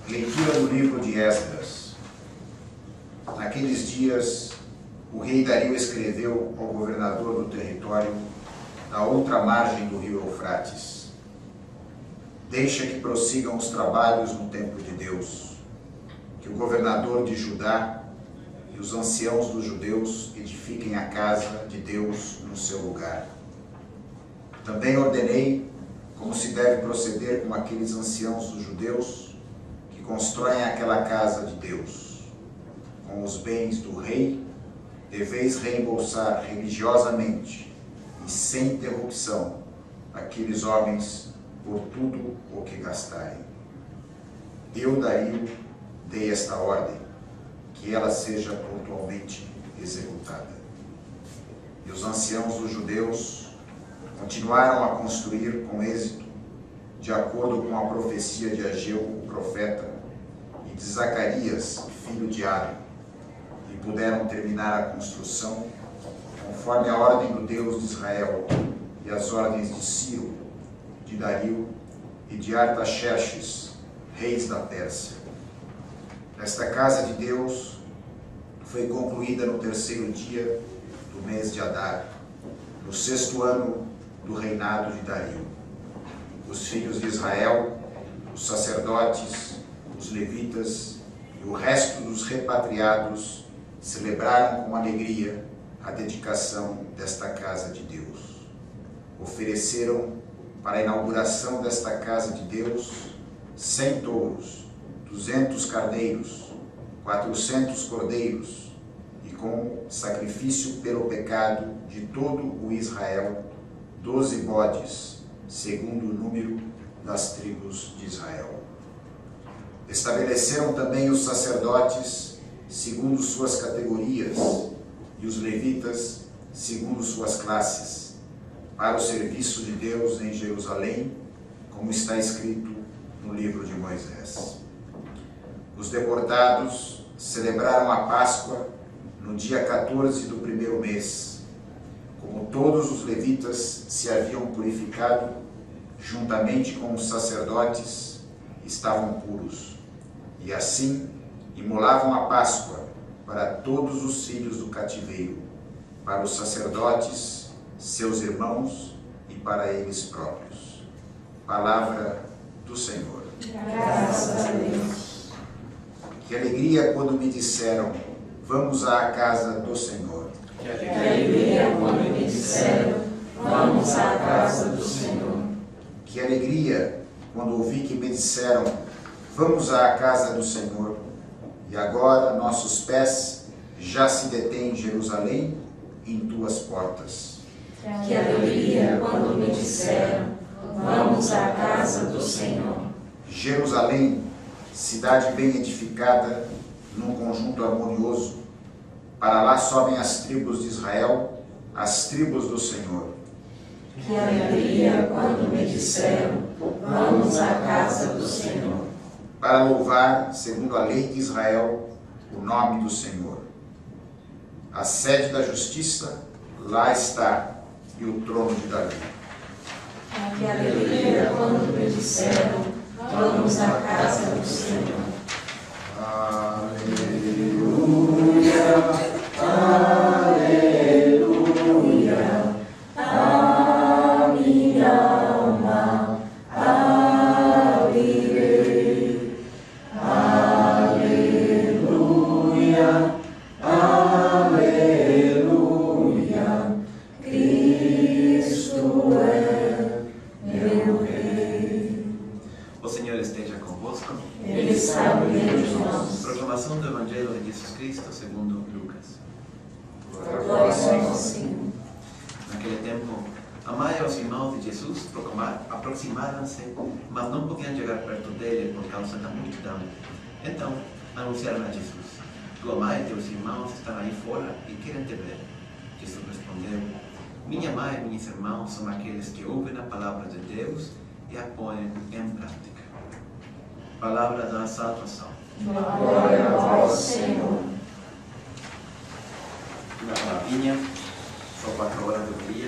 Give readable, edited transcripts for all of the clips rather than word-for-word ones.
Leitura do livro de Esdras. Naqueles dias, o rei Dario escreveu ao governador do território da outra margem do rio Eufrates: deixa que prossigam os trabalhos no templo de Deus, que o governador de Judá e os anciãos dos judeus edifiquem a casa de Deus no seu lugar. Também ordenei como se deve proceder com aqueles anciãos dos judeus que constroem aquela casa de Deus. Com os bens do rei, deveis reembolsar religiosamente e sem interrupção aqueles homens por tudo o que gastarem. Eu, Dario, dei esta ordem, que ela seja pontualmente executada. E os anciãos dos judeus continuaram a construir com êxito, de acordo com a profecia de Ageu, o profeta, e de Zacarias, filho de Ado, e puderam terminar a construção conforme a ordem do Deus de Israel e as ordens de Ciro, de Dario e de Artaxerxes, reis da Pérsia. Esta casa de Deus foi concluída no 3º dia do mês de Adar, no 6º ano do reinado de Dario. Os filhos de Israel, os sacerdotes, os levitas e o resto dos repatriados celebraram com alegria a dedicação desta casa de Deus. Ofereceram para a inauguração desta casa de Deus 100 touros, 200 carneiros, 400 cordeiros e, como sacrifício pelo pecado de todo o Israel, 12 bodes, segundo o número das tribos de Israel. Estabeleceram também os sacerdotes segundo suas categorias e os levitas segundo suas classes, para o serviço de Deus em Jerusalém, como está escrito no livro de Moisés. Os deportados celebraram a Páscoa no dia 14 do 1º mês. Como todos os levitas se haviam purificado, juntamente com os sacerdotes, estavam puros. E assim imolavam a Páscoa para todos os filhos do cativeiro, para os sacerdotes, seus irmãos e para eles próprios. Palavra do Senhor. Graças a Deus. Que alegria quando me disseram: vamos à casa do Senhor. Que alegria quando me disseram: vamos à casa do Senhor. Que alegria quando ouvi que me disseram: vamos à casa do Senhor. E agora nossos pés já se detêm em Jerusalém, em tuas portas. Que alegria quando me disseram: vamos à casa do Senhor. Jerusalém, cidade bem edificada, num conjunto harmonioso. Para lá sobem as tribos de Israel, as tribos do Senhor. Que alegria quando me disseram: vamos à casa do Senhor. Para louvar, segundo a lei de Israel, o nome do Senhor. A sede da justiça, lá está, e o trono de Davi. Que alegria quando me disseram: vamos à casa do Senhor. Aleluia. Aleluia, a minha alma a viver. Aleluia, aleluia, Cristo é meu Rei. O Senhor esteja convosco. Ele está no meio de nós. Proclamação do Evangelho de Jesus Cristo segundo Lucas. Glória a Senhor. Naquele tempo, a mãe e os irmãos de Jesus aproximaram-se, mas não podiam chegar perto dele por causa da multidão. Então, anunciaram a Jesus: tua mãe e teus irmãos estão aí fora e querem te ver. Jesus respondeu: minha mãe e meus irmãos são aqueles que ouvem a palavra de Deus e a põem em prática. Palavra da salvação. Glória a vós, Senhor. Uma palavrinha, só 4 horas do dia.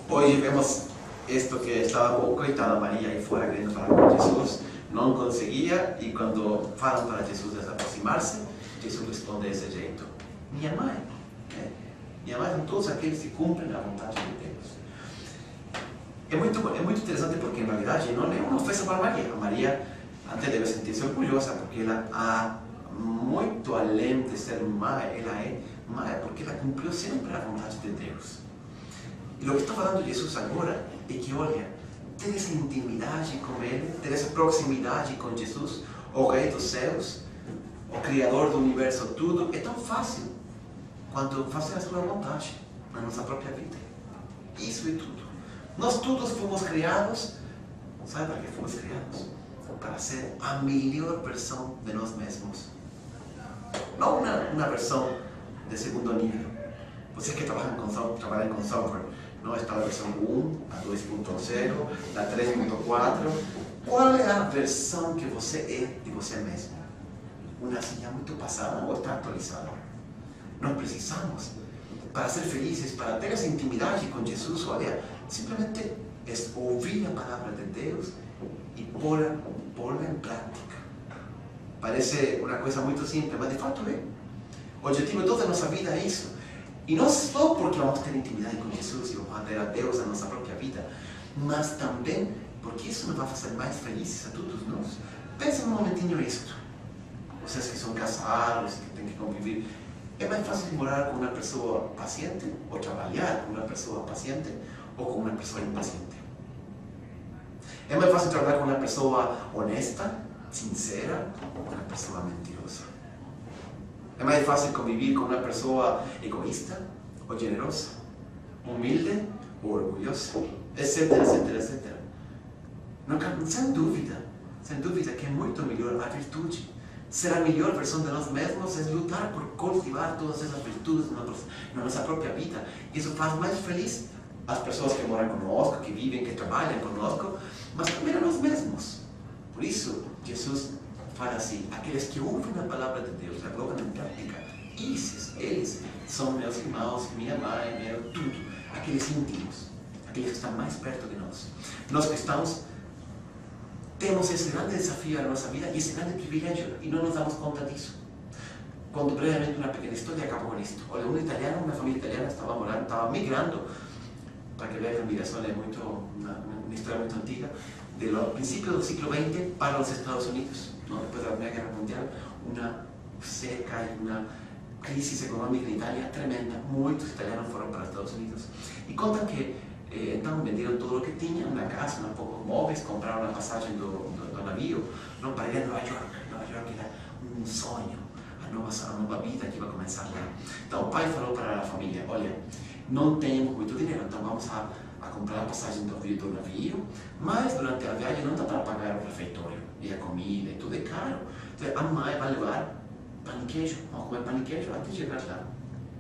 Hoje vemos esto que estaba coitada María ahí fuera queriendo falar con Jesús, não conseguia, e quando falam para Jesus aproximar-se, Jesus responde desse jeito: minha mãe. Minha mãe são todos aqueles que cumprem a vontade de Deus. É muito interessante porque, em realidade, não é uma ofensa para Maria. A Maria até deve sentir-se orgulhosa, porque ela, muito além de ser mãe, ela é mãe porque ela cumpriu sempre a vontade de Deus. E o que está falando Jesus agora é que, olha, ter essa intimidade com Ele, ter essa proximidade com Jesus, o Rei dos céus, o Criador do universo, tudo, é tão fácil quando fazer a sua vontade na nossa própria vida. Isso é tudo. Nós todos fomos criados, sabe para que fomos criados? Para ser a melhor versão de nós mesmos. Não uma versão de segundo nível. Você que trabalha com software, não está a versão 1, a 2.0, a 3.4. Qual é a versão que você é de você mesmo? Uma assim já muito passada ou está atualizada? Nós precisamos, para ser felizes, para ter essa intimidade com Jesus, olha, simplesmente ouvir a palavra de Deus e pôr-la em prática. Parece uma coisa muito simples, mas de fato é. O objetivo de toda a nossa vida é isso. E não só porque vamos ter intimidade com Jesus e vamos ter a Deus na nossa própria vida, mas também porque isso nos vai fazer mais felizes a todos nós. Pensem um momentinho nisto. Vocês que são casados, que têm que conviver, é mais fácil morar com uma pessoa paciente ou trabalhar com uma pessoa paciente ou com uma pessoa impaciente? É mais fácil trabalhar com uma pessoa honesta, sincera, ou com uma pessoa mentirosa? É mais fácil conviver com uma pessoa egoísta ou generosa, humilde ou orgulhosa, etc, etc, etc. Sem dúvida que é muito melhor a virtude. Ser a melhor versão de nós mesmos é lutar por cultivar todas essas virtudes na nossa própria vida. Isso faz mais feliz as pessoas que moram conosco, que vivem, que trabalham conosco, mas também a nós mesmos. Por isso, Jesus fala assim: aqueles que ouvem a palavra de Deus e a colocam em prática, eles são meus irmãos, minha mãe, meu tudo. Aqueles íntimos, aqueles que estão mais perto de nós. Nós cristãos temos esse grande desafio na nossa vida e esse grande privilégio e não nos damos conta disso. Conto brevemente uma pequena história e acabo com isto. Olha, uma família italiana estava migrando, para que veja que a migração é uma história muito antiga, do princípio do século XX para os Estados Unidos. Depois da Primeira Guerra Mundial, uma seca e uma crise econômica na Itália tremenda. Muitos italianos foram para os Estados Unidos. E contam que então venderam tudo o que tinham, uma casa, um pouco de móveis, compraram a passagem do navio, para ir a Nova York. Nova York era um sonho, a nova vida que vai começar lá. Então o pai falou para a família: olha, não temos muito dinheiro, então vamos a comprar a passagem do navio, mas durante a viagem não dá para pagar o refeitório e a comida, e tudo é caro. Então a mãe vai levar pão e queijo, vamos comer pão e queijo até chegar lá.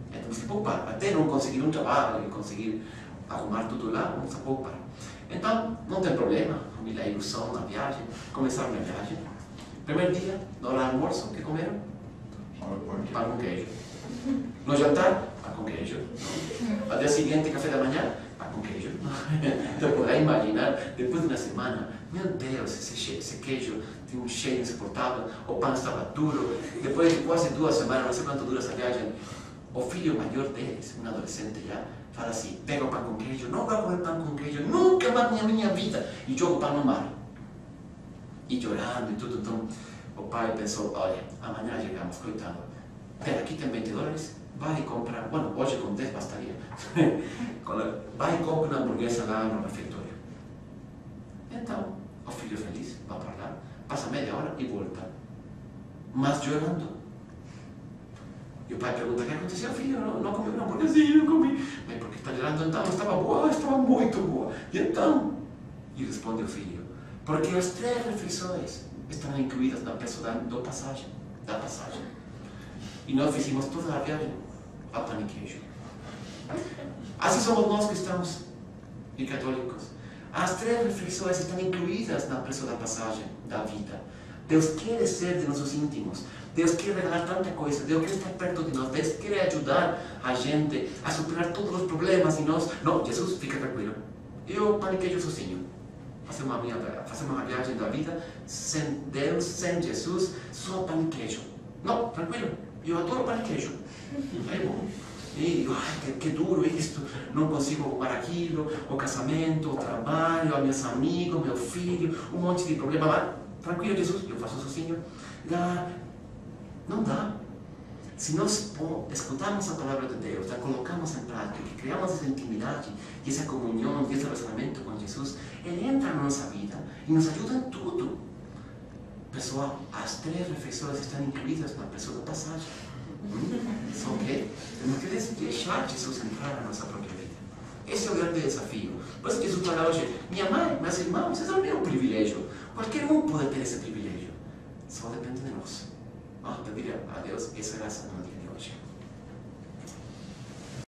Então temos que poupar, até não conseguir um trabalho e conseguir arrumar tudo lá, vamos a poupar. Então, não tem problema, a família, a ilusão na viagem, começaram a viagem. Primeiro dia, na hora do almoço, o que comeram? Pão com queijo. No jantar, pão com queijo. Ao dia seguinte, café da manhã, pão com queijo. Então, poderá imaginar, depois de uma semana, meu Deus, esse queijo tem um cheiro insuportável, o pão estava duro. Depois de quase 2 semanas, não sei quanto dura essa viagem, o filho maior deles, um adolescente já, fala assim: pega o pão com queijo, não vou comer pão com queijo nunca mais na minha vida, e joga o pão no mar. E chorando e tudo. Então o pai pensou: olha, amanhã chegamos, coitado, aqui tem $20, vai e compra, bueno, hoje com 10 bastaria, vai e compra uma hamburguesa lá no refeitório. Então o filho feliz vai para lá, passa meia hora e volta, mas chorando. E o pai pergunta: o que aconteceu, filho? Não comeu uma hamburguesinha? Não comi. Mas por que está chorando então? Estava boa? Estava muito boa. E então? E responde o filho: porque as 3 refeições estão incluídas no preço da passagem. E nós fizemos toda a viagem a pão e queijo. Assim somos nós cristãos e católicos. As 3 refeições estão incluídas no preço da passagem da vida. Deus quer ser de nossos íntimos. Deus quer regalar tanta coisa. Deus quer estar perto de nós. Deus quer ajudar a gente a superar todos os problemas. E nós, não, Jesus, fica tranquilo. eu paniquejo sozinho. Fazer uma viagem da vida sem Deus, sem Jesus, só paniquejo. Não, tranquilo, eu adoro paniquejo. É bom. E, ai, que duro isto, não consigo ocupar aquilo, o casamento, o trabalho, os meus amigos, meu filho, um monte de problema. Mas, tranquilo, Jesus, eu faço sozinho. Não dá. Se nós escutamos a palavra de Deus, a colocamos em prática, que criamos essa intimidade, e essa comunhão, e esse relacionamento com Jesus, Ele entra na nossa vida e nos ajuda em tudo. Pessoal, as 3 refeições estão incluídas na pessoa da passagem. Só que temos que deixar Jesus entrar na nossa própria vida. Esse é o grande desafio. Por isso Jesus fala hoje, minha mãe, meus irmãos, isso não é um privilégio. Qualquer um pode ter esse privilégio. Só depende de nós. Pedir a Deus essa graça no dia de hoje.